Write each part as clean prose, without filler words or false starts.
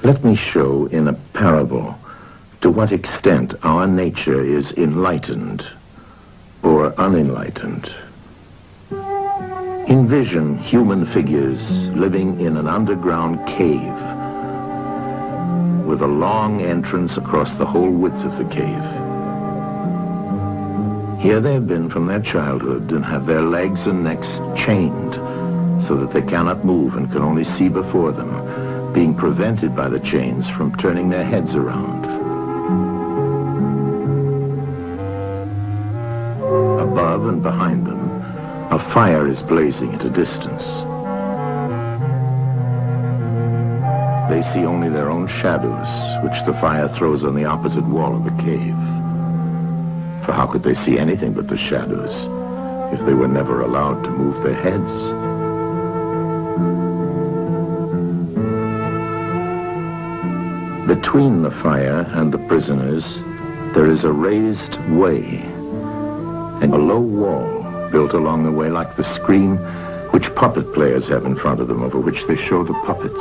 Let me show in a parable to what extent our nature is enlightened or unenlightened. Envision human figures living in an underground cave with a long entrance across the whole width of the cave. Here they have been from their childhood and have their legs and necks chained so that they cannot move and can only see before them, being prevented by the chains from turning their heads around. Above and behind them, a fire is blazing at a distance. They see only their own shadows, which the fire throws on the opposite wall of the cave. For how could they see anything but the shadows if they were never allowed to move their heads? Between the fire and the prisoners, there is a raised way and a low wall built along the way like the screen which puppet players have in front of them, over which they show the puppets.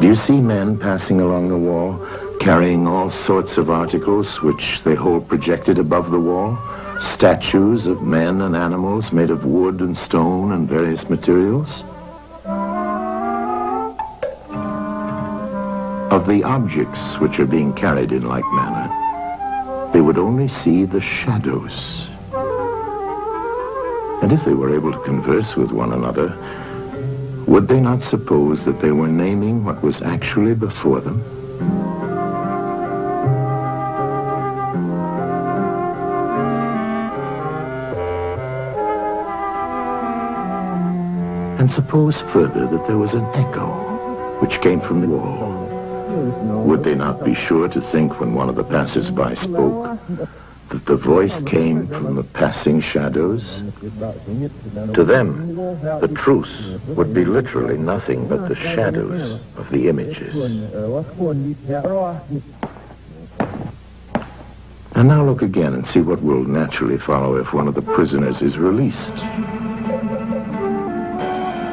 Do you see men passing along the wall, carrying all sorts of articles which they hold projected above the wall? Statues of men and animals made of wood and stone and various materials? Of the objects which are being carried in like manner, they would only see the shadows. And if they were able to converse with one another, would they not suppose that they were naming what was actually before them? And suppose further that there was an echo which came from the wall. Would they not be sure to think when one of the passers-by spoke that the voice came from the passing shadows? To them, the truth would be literally nothing but the shadows of the images. And now look again and see what will naturally follow if one of the prisoners is released.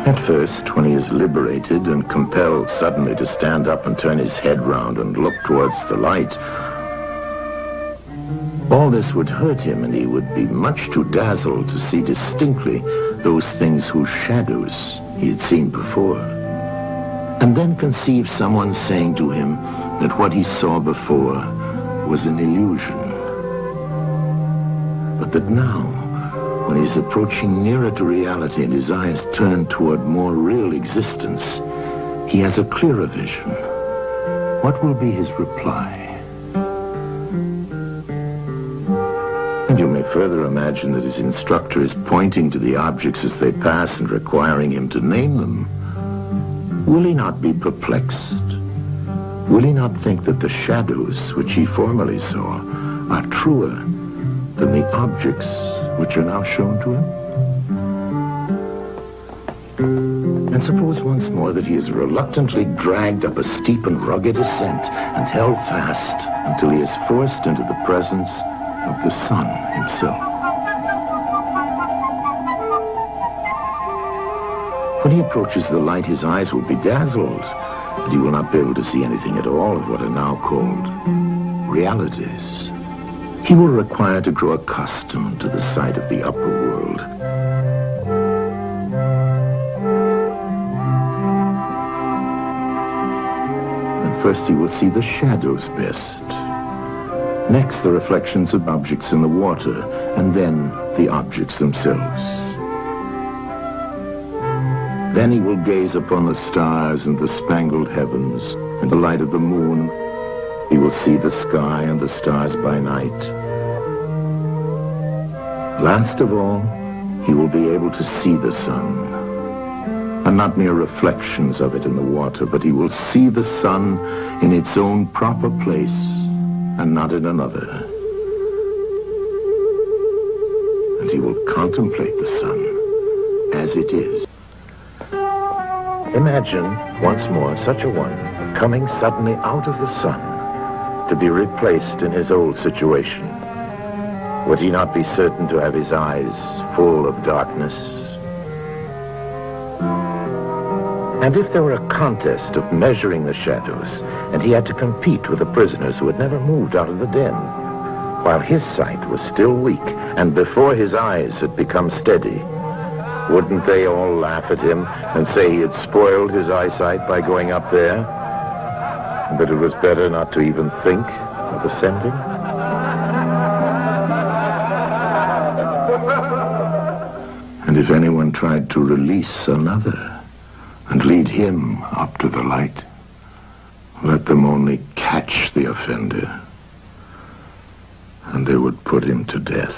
At first, when he is liberated and compelled suddenly to stand up and turn his head round and look towards the light, all this would hurt him, and he would be much too dazzled to see distinctly those things whose shadows he had seen before. And then conceive someone saying to him that what he saw before was an illusion, but that now, when he's approaching nearer to reality and his eyes turn toward more real existence, he has a clearer vision. What will be his reply? And you may further imagine that his instructor is pointing to the objects as they pass and requiring him to name them. Will he not be perplexed? Will he not think that the shadows which he formerly saw are truer than the objects which are now shown to him? And suppose once more that he is reluctantly dragged up a steep and rugged ascent and held fast until he is forced into the presence of the sun himself. When he approaches the light, his eyes will be dazzled, and he will not be able to see anything at all of what are now called realities. He will require to grow accustomed to the sight of the upper world. And first he will see the shadows best. Next, the reflections of objects in the water, and then the objects themselves. Then he will gaze upon the stars and the spangled heavens and the light of the moon. He will see the sky and the stars by night. Last of all, he will be able to see the sun, and not mere reflections of it in the water, but he will see the sun in its own proper place and not in another. And he will contemplate the sun as it is. Imagine once more such a one coming suddenly out of the sun to be replaced in his old situation. Would he not be certain to have his eyes full of darkness? And if there were a contest of measuring the shadows, and he had to compete with the prisoners who had never moved out of the den, while his sight was still weak, and before his eyes had become steady, wouldn't they all laugh at him and say he had spoiled his eyesight by going up there? And that it was better not to even think of ascending? And if anyone tried to release another and lead him up to the light, let them only catch the offender, and they would put him to death.